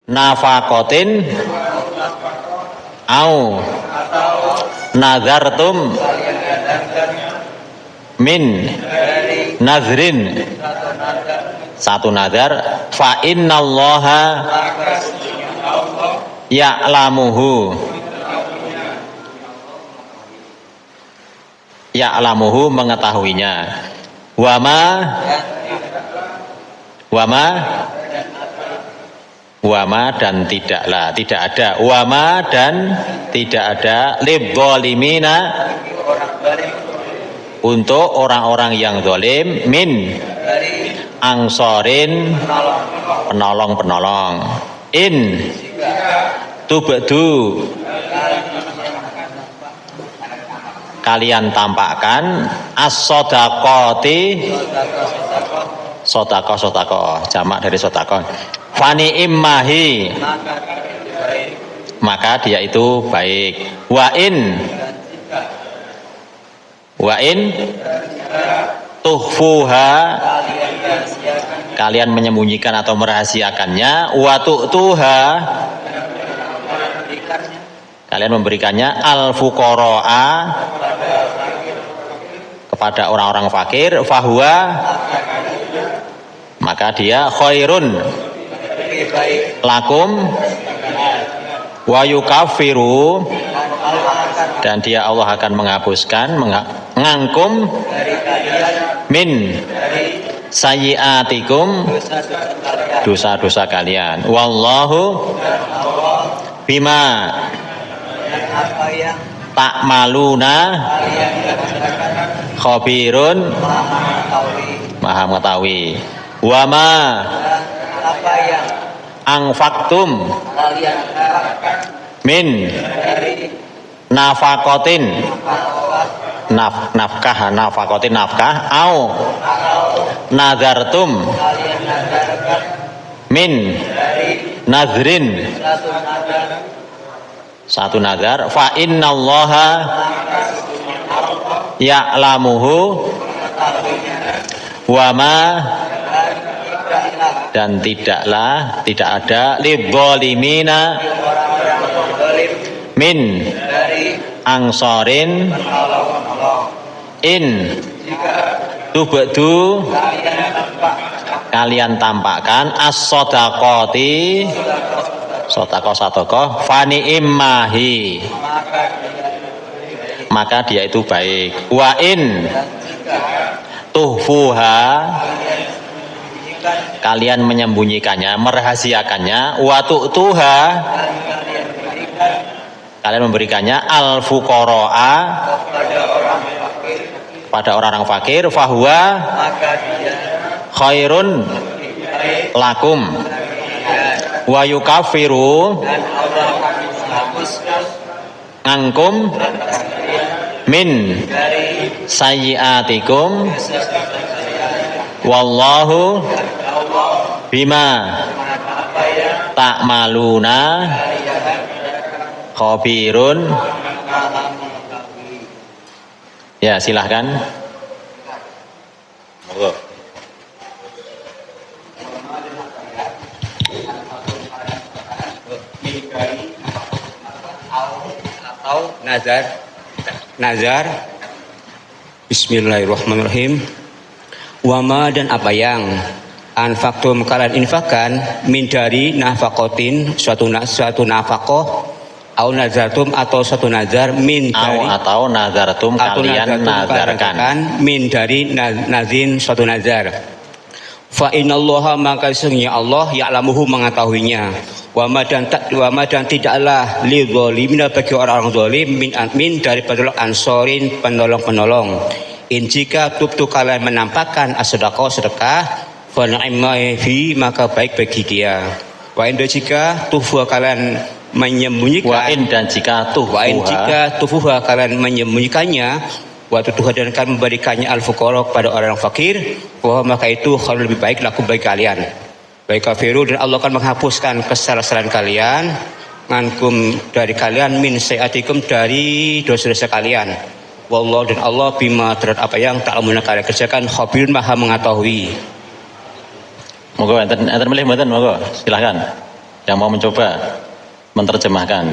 nafaqatin au nazartum min nazrin satu nazar fa innallaha ya'lamuhu mengetahuinya wama dan tidaklah tidak ada wama dan tidak ada lidzalimina untuk orang-orang yang zalim min angsorin penolong-penolong in tubdu kalian tampakkan as-shadaqati sodako jamak dari sodako fani immahi maka dia itu baik wa in tuhfuha kalian menyembunyikan atau merahasiakannya wa tu'tuha kalian memberikannya al fuqara'a kepada orang-orang fakir fahuwa maka dia khairun lakum wa yukaffiru dan dia Allah akan menghapuskan mengangkum min sayyiatikum dosa-dosa kalian wallahu bima ta'maluna khabirun maha mengetahui wama angfaktum min nafaqatin nafkah au nazartum min nazrin satu nazar fa innallaha ya'lamuhu wama dan tidak ada lidzalimina min angsorin in tubdu kalian tampakkan as-shadaqati sodako fani immahi maka dia itu baik wa in tuhfuha kalian menyembunyikannya merahasiakannya wa tu'tuha kalian memberikannya al fuqara'a pada orang-orang fakir fahuwa khairun lakum wa yukaffiru angkum min sayyiatikum wallahu bima ta'maluna khabirun. Ya, silahkan. Monggo. Atau nazar. Bismillahirrahmanirrahim. Wama dan apa yang anfaktum kalian infakkan min dari nafaqatin suatu nafaqah au nazartum atau suatu nazar min dari atau nazartum kalian nazarkan min dari nazin suatu nazar fa innallaha maka sesungguhnya Allah ya'lamuhu mengetahuinya wa dan tidaklah lidzalimina bagi orang-orang zalim min dari ansorin penolong-penolong in jika tubtu kalian menampakkan as-shadaqah sedekah fa ni'ma fi maka baik bagi dia wa in jika tufu kalian menyembunyikan wa in dan jika tufuha kalian menyembunyikannya wa tutuha dan kalian memberikannya al-fuqara kepada orang fakir bahwa maka itu khairul lebih baik lakum bagi kalian baik kafiru dan Allah akan menghapuskan kesalahan kalian ngankum dari kalian min sayatikum dari dosa-dosa kalian wallahu dan Allah bima terhadap apa yang ta'lamuna kalian kerjakan khabirun maha mengetahui. Monggo enten milih mboten monggo silakan. Yang mau mencoba menerjemahkan.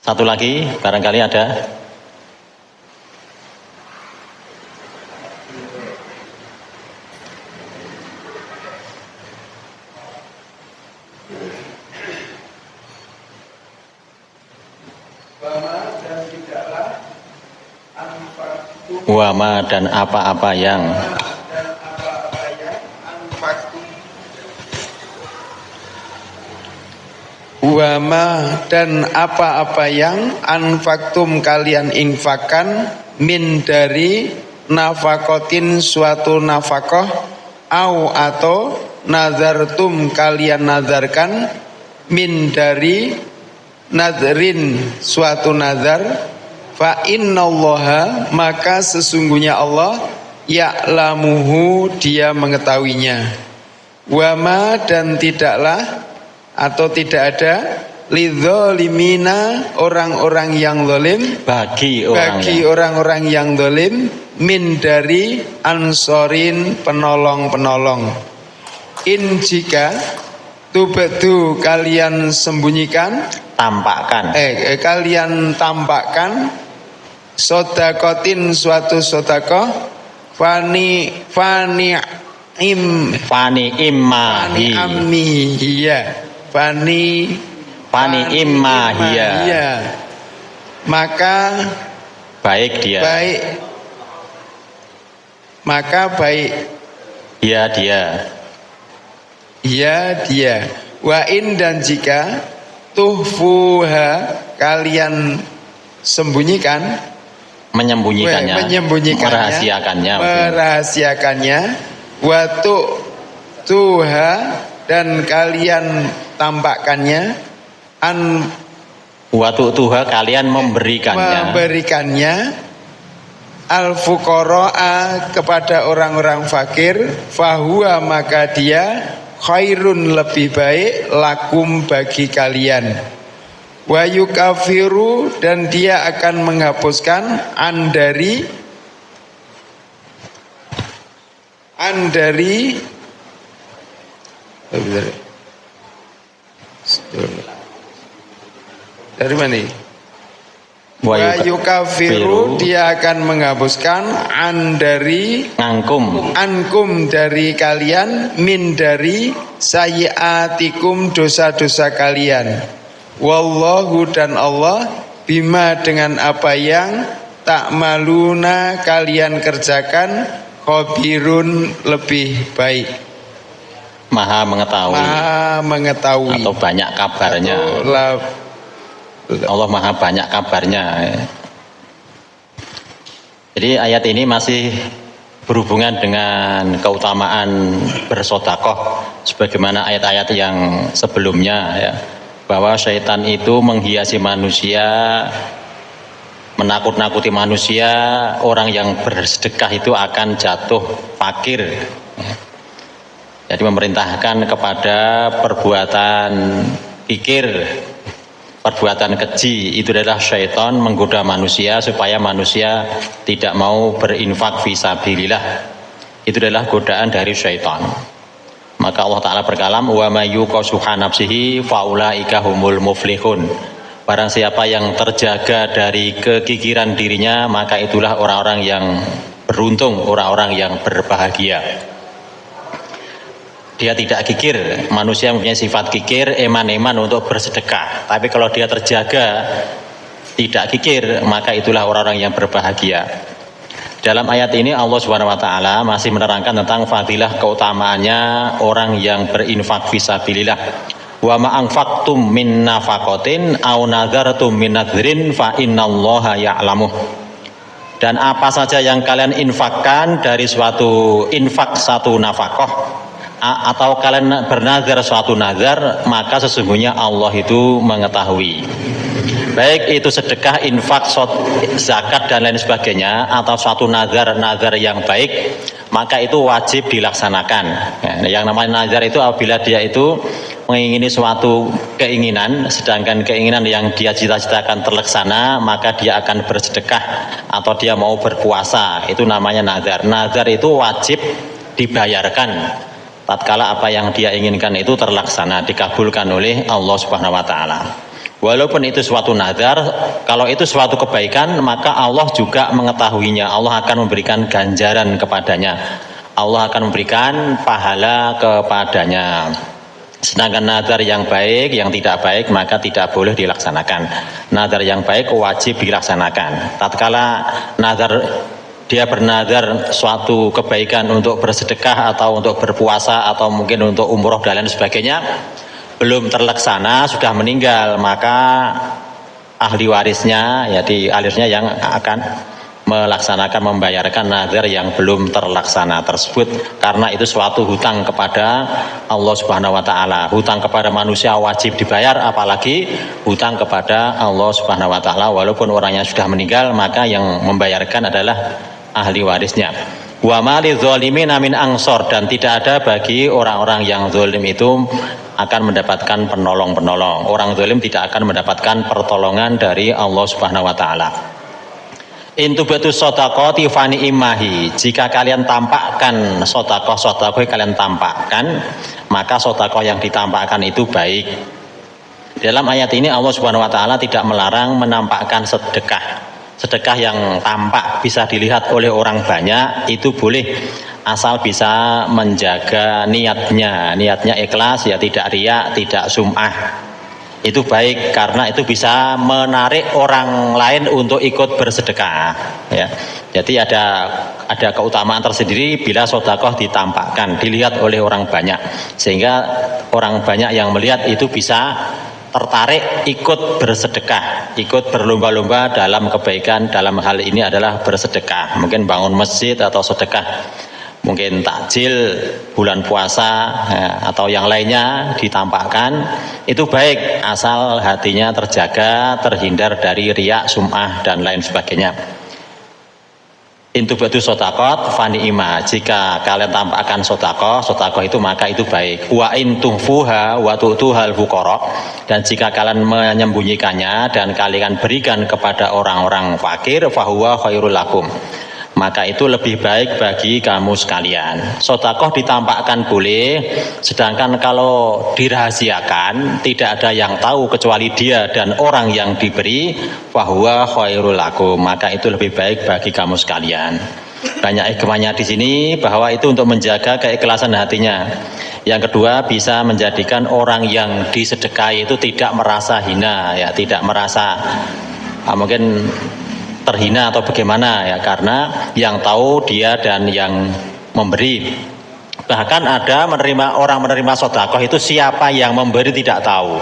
Satu lagi, barangkali ada. Wama dan apa-apa yang Wama dan apa-apa yang anfaktum kalian infakkan min dari nafakotin suatu nafakoh au atau nazartum kalian nazarkan min dari nadrin suatu nazar fa innallaha maka sesungguhnya Allah ya'lamuhu dia mengetahuinya wama dan tidaklah atau tidak ada lidzolimina orang-orang yang zalim bagi orang-orang yang zalim min dari ansorin penolong-penolong in jika tubatu kalian sembunyikan tampakkan kalian tampakkan sodakotin suatu sodakoh fani imahiyya maka baik dia wa in dan jika tuhfuha kalian merahasiakannya wa tuha dan kalian tampakkannya kalian memberikannya al-fuqara'a kepada orang-orang fakir fahuwa maka dia khairun lebih baik lakum bagi kalian wa yukafiru dan dia akan menghapuskan an dari dari mana ini? Wa yukafiru dia akan menghapuskan an dari ankum dari kalian min dari sayyiatikum dosa-dosa kalian wallahu dan Allah bima dengan apa yang ta'maluna kalian kerjakan khabirun lebih baik maha mengetahui atau banyak kabarnya Allah maha banyak kabarnya. Jadi ayat ini masih berhubungan dengan keutamaan bersodakoh sebagaimana ayat-ayat yang sebelumnya ya, bahwa syaitan itu menghiasi manusia, menakut-nakuti manusia, orang yang bersedekah itu akan jatuh fakir. Jadi memerintahkan kepada perbuatan kikir, perbuatan keji, itu adalah syaitan menggoda manusia supaya manusia tidak mau berinfak fisabilillah. Itu adalah godaan dari syaitan. Maka Allah Ta'ala berkalam, wa may yuqasuha nafsihi faulaika humul muflihun. Barang siapa yang terjaga dari kekikiran dirinya, maka itulah orang-orang yang beruntung, orang-orang yang berbahagia. Dia tidak kikir, manusia mempunyai sifat kikir, eman-eman untuk bersedekah. Tapi kalau dia terjaga, tidak kikir, maka itulah orang-orang yang berbahagia. Dalam ayat ini Allah SWT masih menerangkan tentang fadilah keutamaannya orang yang berinfak fisabilillah. Wa ma anfaqtum min nafaqatin aw nadartum min nadrin fa innallaha ya'lamuh. Dan apa saja yang kalian infakkan dari suatu infak satu nafkah atau kalian bernazar suatu nazar, maka sesungguhnya Allah itu mengetahui. Baik itu sedekah, infak, zakat dan lain sebagainya, atau suatu nazar yang baik, maka itu wajib dilaksanakan. Yang namanya nazar itu apabila dia itu mengingini suatu keinginan, sedangkan keinginan yang dia cita-citakan terlaksana, maka dia akan bersedekah atau dia mau berpuasa, itu namanya nazar. Nazar itu wajib dibayarkan tatkala apa yang dia inginkan itu terlaksana, dikabulkan oleh Allah Subhanahu wa taala. Walaupun itu suatu nazar, kalau itu suatu kebaikan, maka Allah juga mengetahuinya. Allah akan memberikan ganjaran kepadanya. Allah akan memberikan pahala kepadanya. Sedangkan nazar yang baik, yang tidak baik, maka tidak boleh dilaksanakan. Nazar yang baik wajib dilaksanakan. Tatkala nazar, dia bernazar suatu kebaikan untuk bersedekah atau untuk berpuasa atau mungkin untuk umroh dan lain sebagainya, belum terlaksana, sudah meninggal, maka ahli warisnya, jadi ahli warisnya yang akan melaksanakan, membayarkan nazar yang belum terlaksana tersebut, karena itu suatu hutang kepada Allah Subhanahu wa taala. Hutang kepada manusia wajib dibayar, apalagi hutang kepada Allah Subhanahu wa taala. Walaupun orangnya sudah meninggal, maka yang membayarkan adalah ahli warisnya. Wa ma lidzalimin min ansor, dan tidak ada bagi orang-orang yang zalim itu akan mendapatkan penolong-penolong. Orang zalim tidak akan mendapatkan pertolongan dari Allah Subhanahu wa taala. Intubatu shadaqati fani imahi, jika kalian tampakkan sedekah kalian tampakkan, maka sedekah yang ditampakkan itu baik. Dalam ayat ini Allah Subhanahu wa taala tidak melarang menampakkan sedekah. Sedekah yang tampak bisa dilihat oleh orang banyak itu boleh, asal bisa menjaga niatnya ikhlas, ya tidak riya, tidak sum'ah. Itu baik karena itu bisa menarik orang lain untuk ikut bersedekah, ya. Jadi ada keutamaan tersendiri bila sedekah ditampakkan, dilihat oleh orang banyak, sehingga orang banyak yang melihat itu bisa tertarik ikut bersedekah, ikut berlomba-lomba dalam kebaikan. Dalam hal ini adalah bersedekah, mungkin bangun masjid atau sedekah, mungkin takjil bulan puasa, atau yang lainnya ditampakkan, itu baik asal hatinya terjaga, terhindar dari riya, sum'ah dan lain sebagainya. Intubatu shadaqat fani ima, jika kalian tampakkan sedekah itu maka itu baik. Wa in tuhfuha wa tu'tuhal fuqara, dan jika kalian menyembunyikannya dan kalian berikan kepada orang-orang fakir, fahuwa khairul lakum, maka itu lebih baik bagi kamu sekalian. Sedekah ditampakkan boleh, sedangkan kalau dirahasiakan tidak ada yang tahu kecuali dia dan orang yang diberi, fahuwa khairul lakum, maka itu lebih baik bagi kamu sekalian. Banyak hikmahnya di sini, bahwa itu untuk menjaga keikhlasan hatinya. Yang kedua, bisa menjadikan orang yang disedekahi itu tidak merasa hina, ya, tidak merasa mungkin terhina atau bagaimana, ya, karena yang tahu dia dan yang memberi. Bahkan ada orang menerima sedekah itu siapa yang memberi tidak tahu.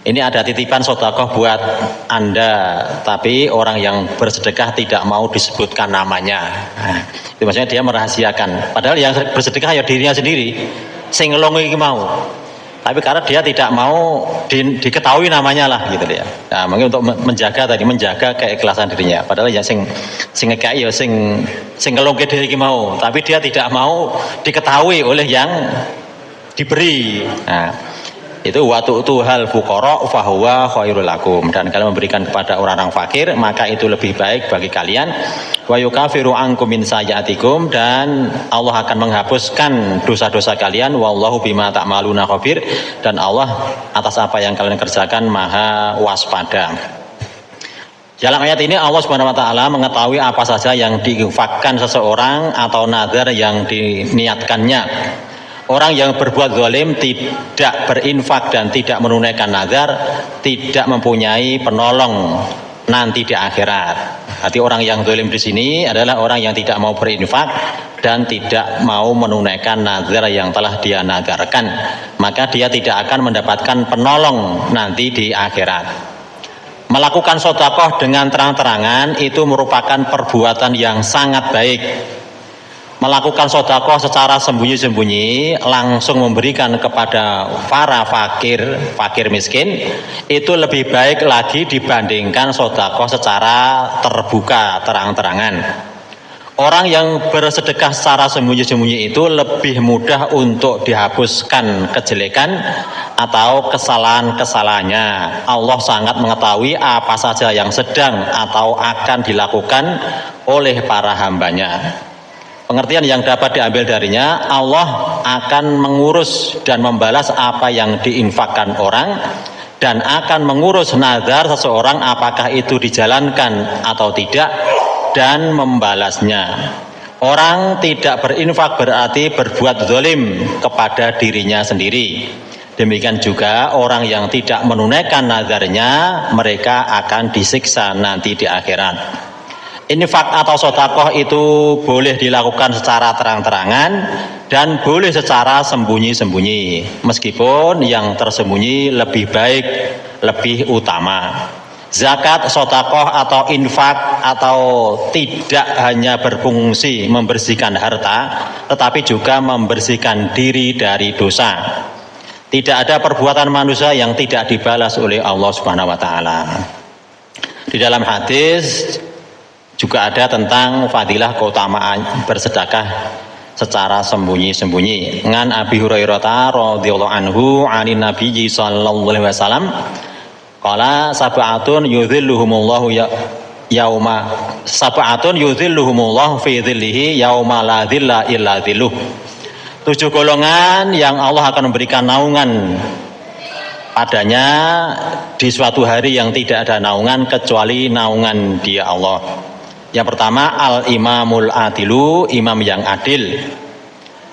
Ini ada titipan sedekah buat Anda, tapi orang yang bersedekah tidak mau disebutkan namanya. Nah, itu maksudnya dia merahasiakan. Padahal yang bersedekah ya dirinya sendiri, sing ngelongi iki mau. Tapi karena dia tidak mau diketahui namanya lah, gitu ya. Nah, mungkin untuk menjaga keikhlasan dirinya. Padahal ya sing ngekei ya sing ngelongke dhewe iki mau, tapi dia tidak mau diketahui oleh yang diberi. Nah, itu watu tuhal fuqara fahuwa khairul lakum, dan kalian memberikan kepada orang-orang fakir maka itu lebih baik bagi kalian. Wa yukafiru ankum min sayyiatikum, dan Allah akan menghapuskan dosa-dosa kalian. Wallahu bima ta'maluna khabir, dan Allah atas apa yang kalian kerjakan maha waspada. Dalam ayat ini Allah Subhanahu wa taala mengetahui apa saja yang diinfakkan seseorang atau nazar yang diniatkannya. Orang yang berbuat zalim tidak berinfak dan tidak menunaikan nazar tidak mempunyai penolong nanti di akhirat. Arti orang yang zalim di sini adalah orang yang tidak mau berinfak dan tidak mau menunaikan nazar yang telah dia nazarkan, maka dia tidak akan mendapatkan penolong nanti di akhirat. Melakukan sedekah dengan terang-terangan itu merupakan perbuatan yang sangat baik. Melakukan sedekah secara sembunyi-sembunyi, langsung memberikan kepada para fakir miskin, itu lebih baik lagi dibandingkan sedekah secara terbuka, terang-terangan. Orang yang bersedekah secara sembunyi-sembunyi itu lebih mudah untuk dihapuskan kejelekan atau kesalahan-kesalahannya. Allah sangat mengetahui apa saja yang sedang atau akan dilakukan oleh para hambanya. Pengertian yang dapat diambil darinya, Allah akan mengurus dan membalas apa yang diinfakkan orang dan akan mengurus nazar seseorang apakah itu dijalankan atau tidak dan membalasnya. Orang tidak berinfak berarti berbuat zalim kepada dirinya sendiri. Demikian juga orang yang tidak menunaikan nazarnya, mereka akan disiksa nanti di akhirat. Infak atau sedekah itu boleh dilakukan secara terang-terangan dan boleh secara sembunyi-sembunyi. Meskipun yang tersembunyi lebih baik, lebih utama. Zakat, sedekah atau infak atau tidak hanya berfungsi membersihkan harta, tetapi juga membersihkan diri dari dosa. Tidak ada perbuatan manusia yang tidak dibalas oleh Allah Subhanahu wa taala. Di dalam hadis juga ada tentang fadilah keutamaan bersedekah secara sembunyi-sembunyi. Ngan Abi Hurairah radhiyallahu anhu 'anin Nabi sallallahu alaihi wasallam qala sab'atun yudhilluhumullahu yauma sab'atun yudhilluhumullahu fi dhillihi yauma la dhilla illa dhilluh. 7 golongan yang Allah akan memberikan naungan padanya di suatu hari yang tidak ada naungan kecuali naungan Dia Allah. Yang pertama al-imamul adilu, imam yang adil.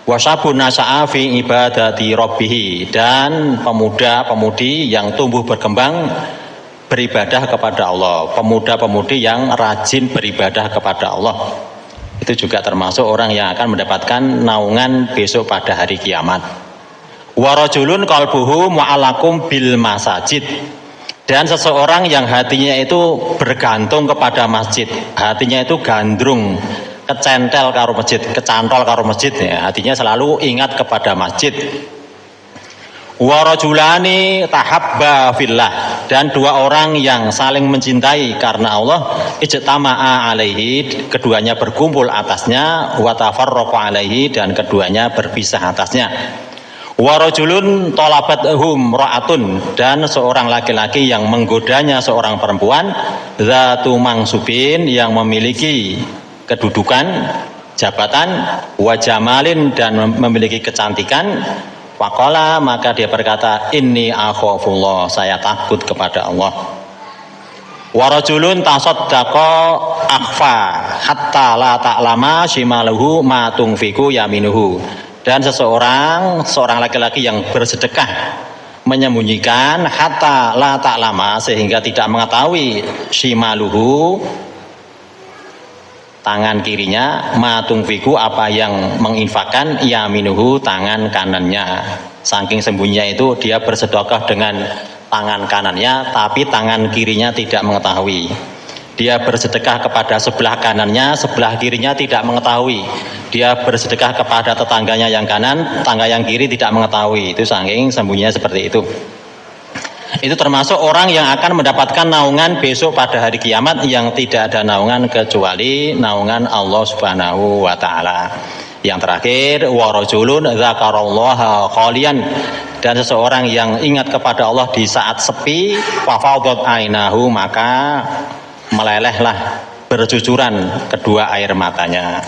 Wasabun nasa'a fi ibadati rabbih, dan pemuda-pemudi yang tumbuh berkembang beribadah kepada Allah. Pemuda-pemudi yang rajin beribadah kepada Allah. Itu juga termasuk orang yang akan mendapatkan naungan besok pada hari kiamat. Wa rajulun qalbuhu mu'allakum bil masajid. Dan seseorang yang hatinya itu bergantung kepada masjid, hatinya itu gandrung, kecentel karo masjid, kecantol karo masjid, ya, hatinya selalu ingat kepada masjid. Wa rajulani tahabba fillah, dan 2 orang yang saling mencintai karena Allah, ijtama'a alaihi, keduanya berkumpul atasnya, wa tafarraqa alaihi, dan keduanya berpisah atasnya. Wa rajulun talabathum ra'atun, dan seorang laki-laki yang menggodanya seorang perempuan, zatu mangsubin, yang memiliki kedudukan, jabatan, wa jamalin, dan memiliki kecantikan. Faqala, maka dia berkata, inni akhafullah, saya takut kepada Allah. Wa rajulun tasaddaqa akhfa hatta la ta'lama shimaluhu ma tunfiqu yaminuhu. Dan seorang laki-laki yang bersedekah menyembunyikan hatta la ta'lama, sehingga tidak mengetahui shimaluhu, tangan kirinya, ma tunfiqu, apa yang menginfakkan, yaminuhu, tangan kanannya. Saking sembunyinya itu dia bersedekah dengan tangan kanannya, tapi tangan kirinya tidak mengetahui. Dia bersedekah kepada sebelah kanannya, sebelah kirinya tidak mengetahui. Dia bersedekah kepada tetangganya yang kanan, tetangga yang kiri tidak mengetahui. Itu saking sembunyinya seperti itu. Itu termasuk orang yang akan mendapatkan naungan besok pada hari kiamat, yang tidak ada naungan kecuali naungan Allah Subhanahu wa taala. Yang terakhir, wa rajulun dzakarallaha khalian, dan seseorang yang ingat kepada Allah di saat sepi, fa fadat ainahu, maka melelehlah, bercucuran kedua air matanya.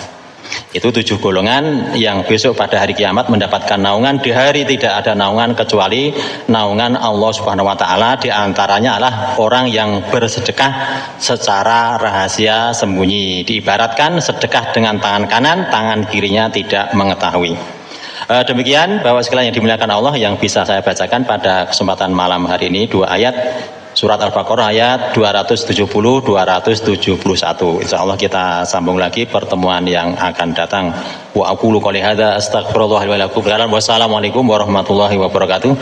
Itu 7 golongan yang besok pada hari kiamat mendapatkan naungan. Di hari tidak ada naungan kecuali naungan Allah Subhanahu wa taala. Di antaranya adalah orang yang bersedekah secara rahasia sembunyi. Diibaratkan sedekah dengan tangan kanan, tangan kirinya tidak mengetahui. Demikian Bapak sekalian yang dimuliakan Allah yang bisa saya bacakan pada kesempatan malam hari ini, 2 ayat Surat Al-Baqarah ayat 270-271. Insyaallah kita sambung lagi pertemuan yang akan datang. Wa aqulu qouli hadza astaghfirullah li wa lakum. Wassalamualaikum warahmatullahi wabarakatuh.